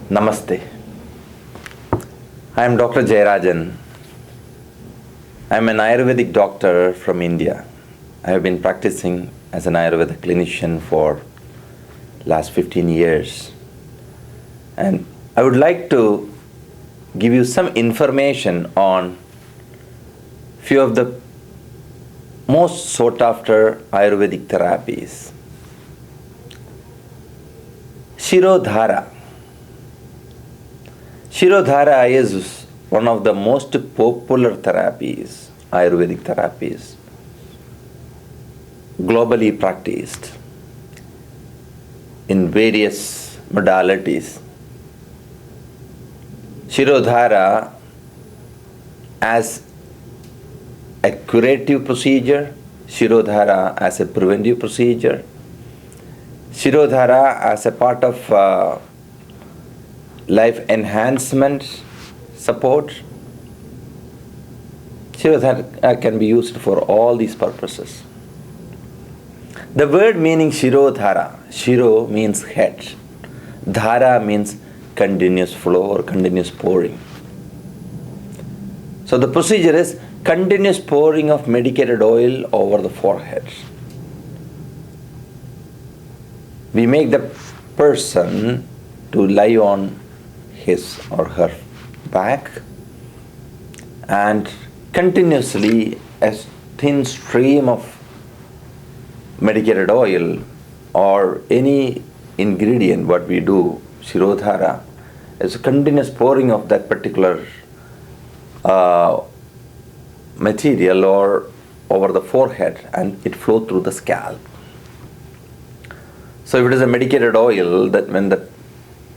Namaste. I am Dr. Jayarajan. I am an Ayurvedic doctor from India. I have been practicing as an Ayurveda clinician for last 15 years. And I would like to give you some information on few of the most sought after Ayurvedic therapies. Shirodhara. Shirodhara is one of the most popular therapies, Ayurvedic therapies, globally practiced in various modalities. Shirodhara as a curative procedure, Shirodhara as a preventive procedure, Shirodhara as a part of life enhancement support. Shirodhara can be used for all these purposes. The word meaning Shirodhara, Shiro means head, Dhara means continuous flow or continuous pouring. So the procedure is continuous pouring of medicated oil over the forehead. We make the person to lie on his or her back and continuously a thin stream of medicated oil or any ingredient what we do, Shirodhara, is a continuous pouring of that particular material or over the forehead, and it flows through the scalp. So if it is a medicated oil, that when the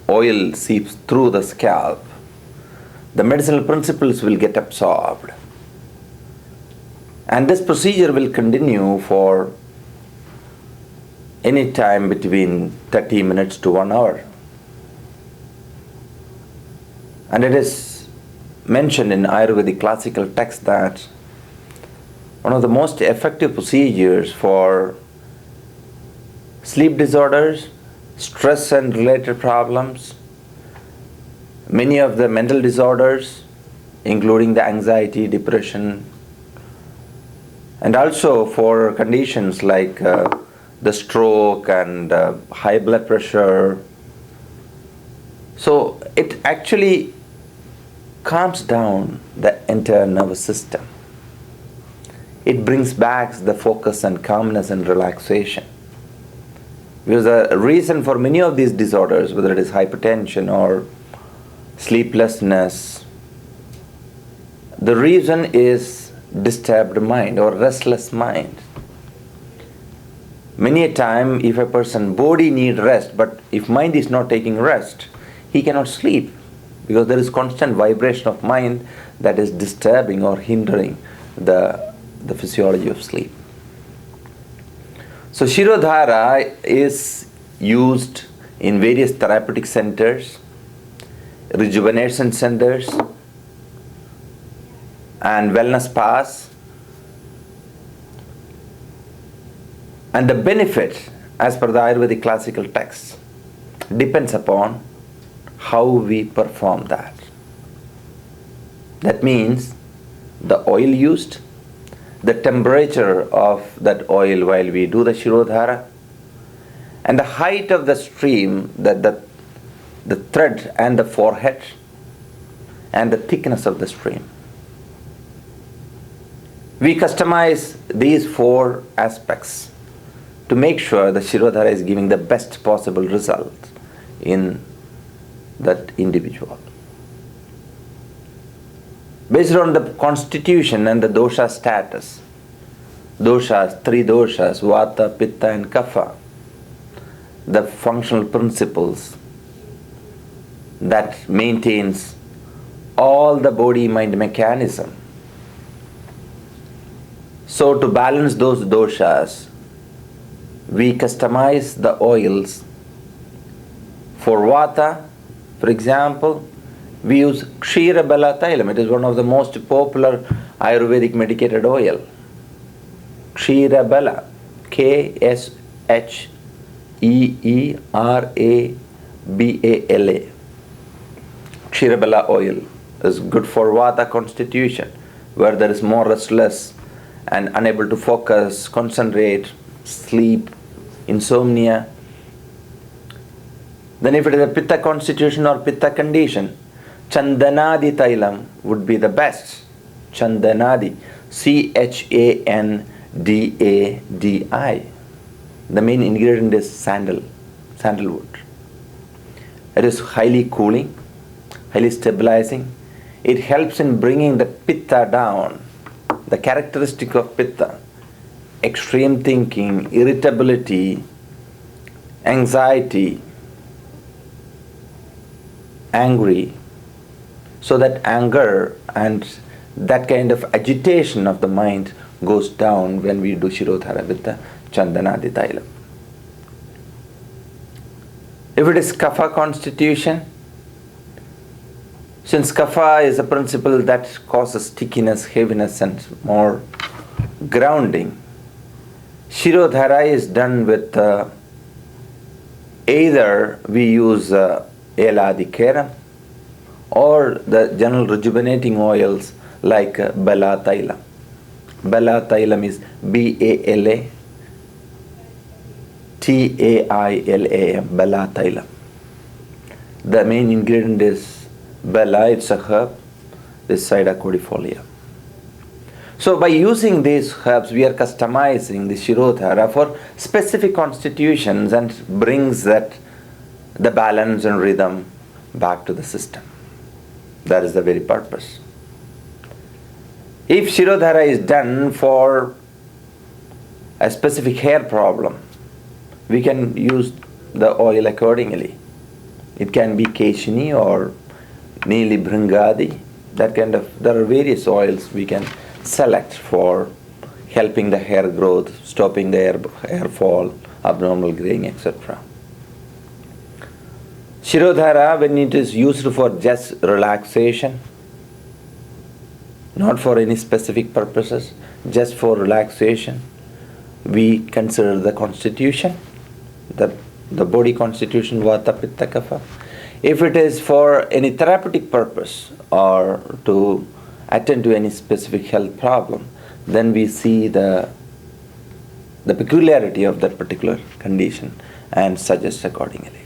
oil seeps through the scalp, the medicinal principles will get absorbed. And this procedure will continue for any time between 30 minutes to 1 hour. And it is mentioned in Ayurvedic classical text that one of the most effective procedures for sleep disorders, stress and related problems, many of the mental disorders, including the anxiety, depression, and also for conditions like the stroke and high blood pressure. So it actually calms down the entire nervous system. It brings back the focus and calmness and relaxation. Because the reason for many of these disorders, whether it is hypertension or sleeplessness, the reason is disturbed mind or restless mind. Many a time, if a person body need rest, but if mind is not taking rest, he cannot sleep because there is constant vibration of mind that is disturbing or hindering the physiology of sleep. So Shirodhara is used in various therapeutic centers, rejuvenation centers, and wellness spas. And the benefit, as per the Ayurvedic classical text, depends upon how we perform that. That means the oil used, the temperature of that oil while we do the Shirodhara, and the height of the stream, the thread and the forehead, and the thickness of the stream. We customize these 4 aspects to make sure the Shirodhara is giving the best possible result in that individual. Based on the constitution and the dosha status, doshas, 3 doshas, vata, pitta and kapha, the functional principles that maintains all the body-mind mechanism. So to balance those doshas, we customize the oils. For vata, for example, we use Ksheerabala Thailam. It is one of the most popular Ayurvedic medicated oil. Ksheerabala, Ksheerabala. Ksheerabala oil is good for Vata constitution, where there is more restless and unable to focus, concentrate, sleep, insomnia. Then if it is a Pitta constitution or Pitta condition, Chandanadi Tailam would be the best. Chandanadi, Chandadi. The main ingredient is sandalwood. It is highly cooling, highly stabilizing. It helps in bringing the Pitta down. The characteristic of Pitta: extreme thinking, irritability, anxiety, angry. So that anger and that kind of agitation of the mind goes down when we do Shirodhara with the Chandanadi Tailam. If it is Kapha constitution, since Kapha is a principle that causes stickiness, heaviness and more grounding, Shirodhara is done with either we use Eladi Keram or the general rejuvenating oils like Bala Tailam. Bala Tailam is Bala Tailam, Bala Tailam. The main ingredient is Bala, it's a herb, this Sida cordifolia. So by using these herbs, we are customizing the Shirodhara for specific constitutions and brings that the balance and rhythm back to the system. That is the very purpose. If Shirodhara is done for a specific hair problem, we can use the oil accordingly. It can be Keshini or Neeli Bhringadi. There are various oils we can select for helping the hair growth, stopping the hair fall, abnormal graying, etc. Shirodhara, when it is used for just relaxation, not for any specific purposes, just for relaxation, we consider the constitution, the body constitution, Vata, Pitta, Kapha. If it is for any therapeutic purpose or to attend to any specific health problem, then we see the peculiarity of that particular condition and suggest accordingly.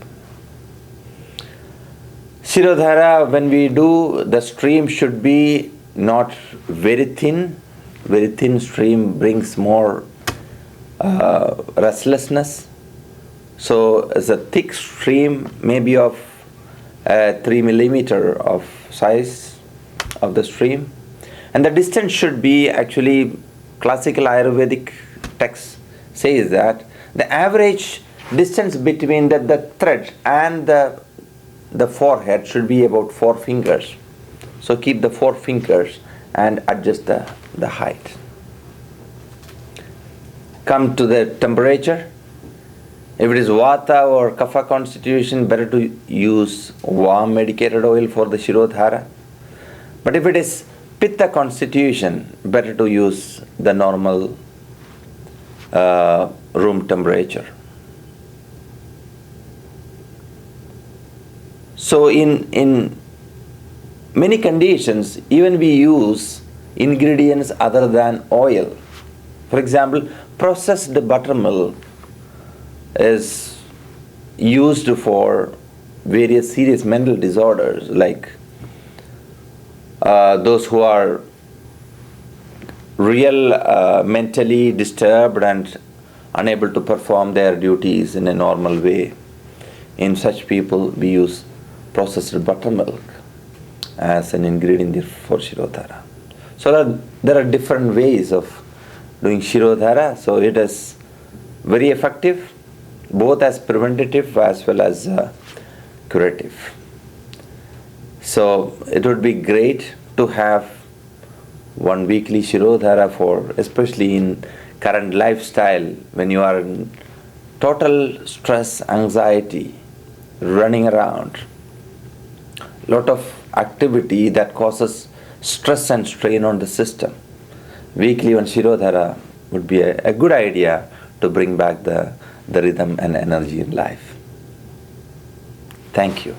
Shirodhara, when we do, the stream should be not very thin. Very thin stream brings more restlessness. So as a thick stream, maybe of 3 millimeter of size of the stream. And the distance should be, actually, classical Ayurvedic text says that the average distance between the thread and the forehead should be about 4 fingers. So keep the 4 fingers and adjust the height. Come to the temperature. If it is Vata or Kapha constitution, better to use warm medicated oil for the Shirodhara. But if it is Pitta constitution, better to use the normal room temperature. So in many conditions, even we use ingredients other than oil. For example, processed buttermilk is used for various serious mental disorders, like those who are mentally disturbed and unable to perform their duties in a normal way. In such people, we use processed buttermilk as an ingredient for Shirodhara. So there are different ways of doing Shirodhara. So it is very effective, both as preventative as well as curative. So it would be great to have one weekly Shirodhara for, especially in current lifestyle, when you are in total stress, anxiety, running around, lot of activity that causes stress and strain on the system. Weekly one Shirodhara would be a good idea to bring back the rhythm and energy in life. Thank you.